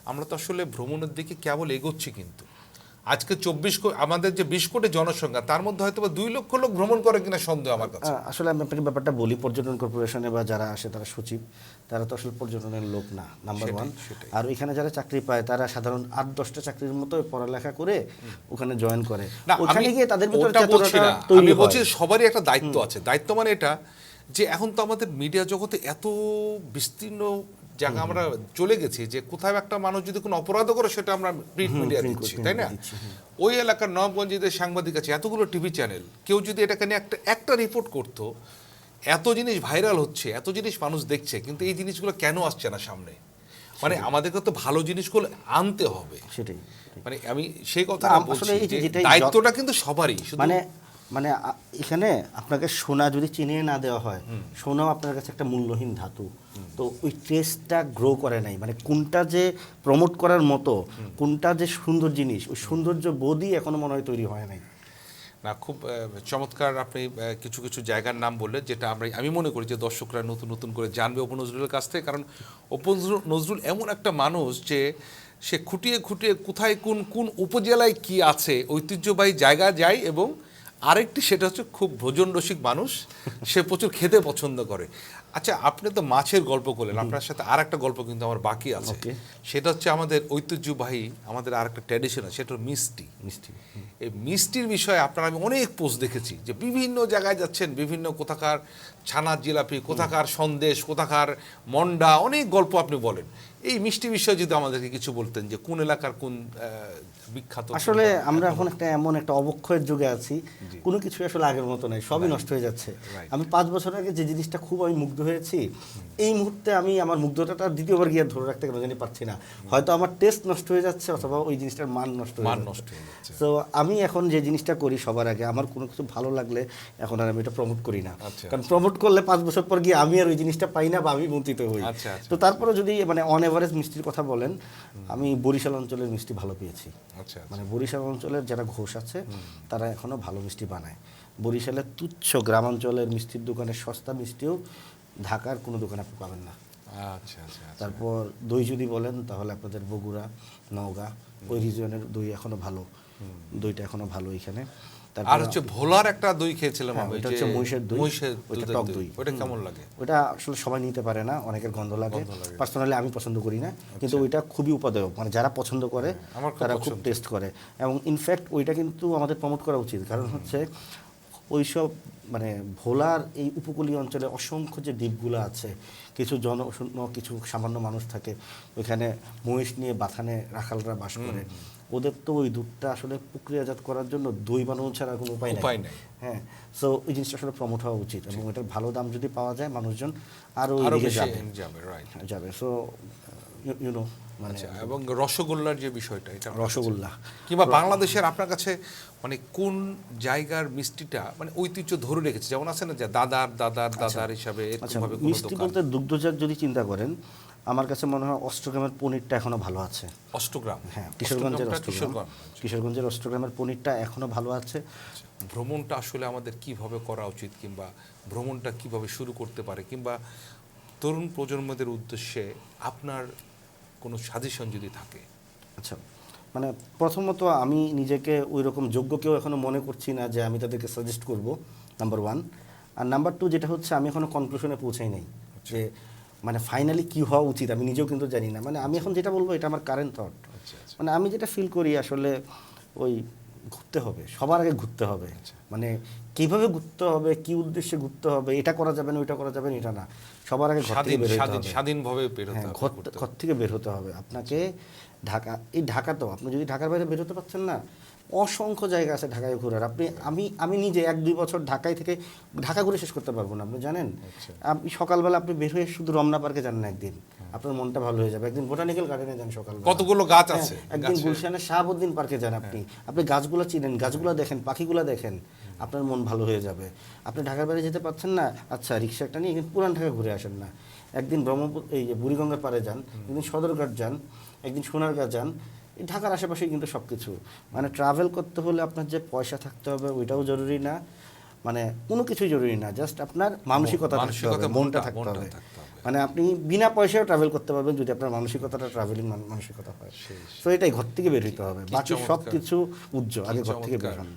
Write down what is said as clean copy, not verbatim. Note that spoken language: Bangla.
আমরা তো আসলে ভ্রমণের দিকে কেবল এগোচ্ছি। কিন্তু আজকে আমাদের যে 20 কোটি জনসংখ্যা, তার মধ্যে হয়তো 2 লক্ষ লোক ভ্রমণ করে কিনা সন্দেহ আমার কাছে। আসলে আমি আপনাকে ব্যাপারটা বলি, পর্যটন কর্পোরেশনে বা যারা আসে তারা সচিব, তারা তো আসলে পর্যটনের লোক না, নাম্বার ওয়ান। আর ওইখানে যারা চাকরি পায় তারা সাধারণ 8-10টা চাকরির মতো পড়ালেখা করে ওখানে জয়েন করে, ওখানে গিয়ে তাদের ভিতরে চেতনাটা তৈরি হয়। আমি বলছি সবারই একটা দায়িত্ব আছে। দায়িত্ব মানে এটা যে এখন তো আমাদের মিডিয়া জগতে এত বিস্তীর্ণ জায়গা আমরা চলে গেছি যে কোথাও একটা মানুষ যদি কোনো অপরাধ করে সেটা আমরা প্রিন্ট মিডিয়া দিচ্ছি, তাই না? ওই এলাকার নবাবগঞ্জের সাংবাদিক আছে, এতগুলো টিভি চ্যানেল, কেউ যদি এটাকে নিয়ে একটা রিপোর্ট করতো, এত জিনিস ভাইরাল হচ্ছে, এত জিনিস মানুষ দেখছে, কিন্তু এই জিনিসগুলো কেন আসছে না সামনে? মানে আমাদেরকে তো ভালো জিনিসগুলো আনতে হবে। সেটাই, মানে আমি সেই কথা বলছি, যেটাই দায়িত্বটা কিন্তু সবারই। মানে এখানে আপনাকে সোনা যদি চিনিয়ে না দেওয়া হয়, সোনাও আপনার কাছে একটা মূল্যহীন ধাতু। তো ওই টেস্টটা গ্রো করে নাই, মানে কোনটা যে প্রমোট করার মতো, কোনটা যে সুন্দর জিনিস, ওই সৌন্দর্য বোধই এখনো মনে হয় তৈরি হয় নাই। না, খুব চমৎকার আপনি কিছু কিছু জায়গার নাম বললেন, যেটা আমি মনে করি যে দর্শকরা নতুন নতুন করে জানবে অপু নজরুলের কাছ থেকে। কারণ অপু নজরুল এমন একটা মানুষ যে সে খুঁটিয়ে খুঁটিয়ে কোথায় কোন কোন উপজেলায় কি আছে ঐতিহ্যবাহী জায়গা যায়। এবং আরেকটি সেটা হচ্ছে খুব ভোজন রসিক মানুষ, সে প্রচুর খেতে পছন্দ করে। আচ্ছা, আপনি তো মাছের গল্প করলেন, আপনার সাথে আর একটা গল্প কিন্তু আমার বাকি আছে। সেটা হচ্ছে আমাদের ঐতিহ্যবাহী, আমাদের আর একটা ট্র্যাডিশন আছে, সেটা মিষ্টি। এই মিষ্টির বিষয়ে আপনার আমি অনেক পোস্ট দেখেছি যে বিভিন্ন জায়গায় যাচ্ছেন, বিভিন্ন কোথাকার ছানার জিলাপি, কোথাকার সন্দেশ, কোথাকার মন্ডা, অনেক গল্প আপনি বলেন। এই মিষ্টি বিষয়ে যদি আমাদেরকে কিছু বলতেন যে কোন এলাকার কোন বিখ্যাত। আসলে আমরা এখন এমন একটা অবক্ষয়ের যুগে আছি, কোনো কিছু আসলে আগের মতো নাই, সবই নষ্ট হয়ে যাচ্ছে। আমি 5 বছর আগে যে জিনিসটা খুব আমি মুগ্ধ হয়েছি, এই মুহূর্তে আমি আমার মুগ্ধতাটা দ্বিতীয়বার গিয়ে ধরে রাখতে কেন জানি পারছি না। হয়তো আমার টেস্ট নষ্ট হয়ে যাচ্ছে, অথবা ওই জিনিসটার মান নষ্ট হয়ে যাচ্ছে। তো আমি এখন যে জিনিসটা করি, সবার আগে আমার কোনো কিছু ভালো লাগলে এখন আর আমি এটা প্রমোট করি না। কারণ প্রমোট করলে 5 বছর পর গিয়ে আমি আর ওই জিনিসটা পাই না, বা আমি বঞ্চিত হই। তো তারপরে যদি মানে অন এভারেজ মিষ্টির কথা বলেন, আমি বরিশাল অঞ্চলের মিষ্টি ভালো পেয়েছি। মানে বরিশাল অঞ্চলের যারা ঘোষ আছে তারা এখনো ভালো মিষ্টি বানায়। বরিশালের তুচ্ছ গ্রামাঞ্চলের মিষ্টির দোকানের সস্তা মিষ্টিও ঢাকার কোনো দোকানে আপনি পাবেন না। তারপর দই যদি বলেন তাহলে আপনাদের বগুড়া, নওগাঁ ওই রিজিয়নের দই এখনো ভালো, দইটা এখনো ভালো এখানে। আর হচ্ছে ভোলার একটা দই খেয়েছিলাম আমি, এটা হচ্ছে মহিষের দই, ওইটা টক দই। ওটা কেমন লাগে? ওটা আসলে সবাই নিতে পারে না, অনেকের গন্ধ লাগে। পার্সোনালি আমি পছন্দ করি না, কিন্তু ওইটা খুবই উপাদেয়, মানে যারা পছন্দ করে তারা খুব টেস্ট করে। এবং ইনফ্যাক্ট ওইটা কিন্তু আমাদের প্রমোট করা উচিত। কারণ হচ্ছে ওইসব মানে ভোলার এই উপকূলীয় অঞ্চলে অসংখ্য যে দ্বীপগুলো আছে, কিছু জনশূন্য কিছু সামান্য মানুষ থাকে, ওইখানে মহিষ নিয়ে বাথানে রাখালরা বাস করে। ওদের তো ওই দুধটা আসলে প্রক্রিয়াজাত করার জন্য দই বানানো ছাড়া কোনো উপায় নেই। হ্যাঁ, সো ওই জিনিসটা আসলে প্রমোট হওয়া উচিত, এবং এটার ভালো দাম যদি পাওয়া যায় মানুষজন আরও ওইদিকে যাবে। সো ইউনো মানে এবং রসগোল্লার যে বিষয়টা, এটা রসগোল্লা কিংবা বাংলাদেশের আপনার কাছে মানে কোন জায়গার মিষ্টিটা মানে ঐতিহ্য ধরে রেখেছে, যেমন আছে না যে দাদার হিসাবে মিষ্টি বলতে দুগ্ধজাত যদি চিন্তা করেন, আমার কাছে মনে হয় অষ্টগ্রামের পনিরটা এখনো ভালো আছে। অষ্টগ্রাম? হ্যাঁ, কিশোরগঞ্জের অষ্টগ্রামের পনিরটা এখনো ভালো আছে। ভ্রমণটা আসলে আমাদের কিভাবে করা উচিত, কিংবা ভ্রমণটা কিভাবে শুরু করতে পারে, কিংবা তরুণ প্রজন্মদের উদ্দেশ্যে আপনার কোনো সাজেশন যদি থাকে? আচ্ছা, মানে প্রথমত আমি নিজেকে ওই রকম যোগ্য কেউ এখনো মনে করছি না যে আমি তাদেরকে সাজেস্ট করব, নাম্বার 1। আর নাম্বার 2 যেটা হচ্ছে, আমি এখনো কনক্লুশনে পৌঁছাই নাই যে মানে ফাইনালি কি হওয়া উচিত, আমি নিজেও কিন্তু জানি না। মানে আমি এখন যেটা বলবো এটা আমার কারেন্ট থট। মানে আমি যেটা ফিল করি আসলে ওই ঘুরতে হবে, সবার আগে ঘুরতে হবে। মানে কিভাবে ঘুরতে হবে, কি উদ্দেশ্যে ঘুরতে হবে, এটা করা যাবে না ওইটা করা যাবে না, এটা না, সবার আগে ঘর থেকে বের হতে হবে, স্বাধীনভাবে ঘর থেকে বের হতে হবে। আপনাকে ঢাকা তো আপনি যদি ঢাকার বাইরে বের হতে পারছেন না, অসংখ্য জায়গা আছে ঢাকায় ঘোরার। আমি নিজে 1-2 বছর ঢাকায় থেকে ঢাকা ঘুরে শেষ করতে পারবো না, আপনি জানেন। আপনি সকালবেলা আপনি বের হয়ে শুধু রমনা পার্কে যান না, একদিন আপনার মনটা ভালো হয়ে যাবে। একদিন বোটানিক্যাল গার্ডেনে যান সকালবেলা, কতগুলো গাছ আছে। একদিন গুলশানের শাহাবুদ্দিন পার্কে যান, আপনি গাছগুলো চিনেন, গাছগুলো দেখেন, পাখিগুলো দেখেন, আপনার মন ভালো হয়ে যাবে। আপনি ঢাকার বাইরে যেতে পারছেন না, আচ্ছা রিক্সা একটা নিয়ে পুরান ঢাকা ঘুরে আসেন না, একদিন ব্রহ্মপুত্র এই যে বুড়িগঙ্গার পাড়ে যান, একদিন সদরঘাট যান, একদিন সোনারগাঁ যান। এই ঢাকার আশেপাশেই কিন্তু সব কিছু। মানে ট্রাভেল করতে হলে আপনার যে পয়সা থাকতে হবে ওইটাও জরুরি না, মানে কোনো কিছুই জরুরি না, জাস্ট আপনার মানসিকতা থাকতে হবে, মনটা থাকতে হবে। মানে আপনি বিনা পয়সায় ট্রাভেল করতে পারবেন যদি আপনার মানসিকতাটা ট্রাভেলিং মানসিকতা হয়। তো এটাই, ঘর থেকে বের হইতে হবে, বাকি সব কিছু উজ্জ্বল, আগে ঘর থেকে বের হন।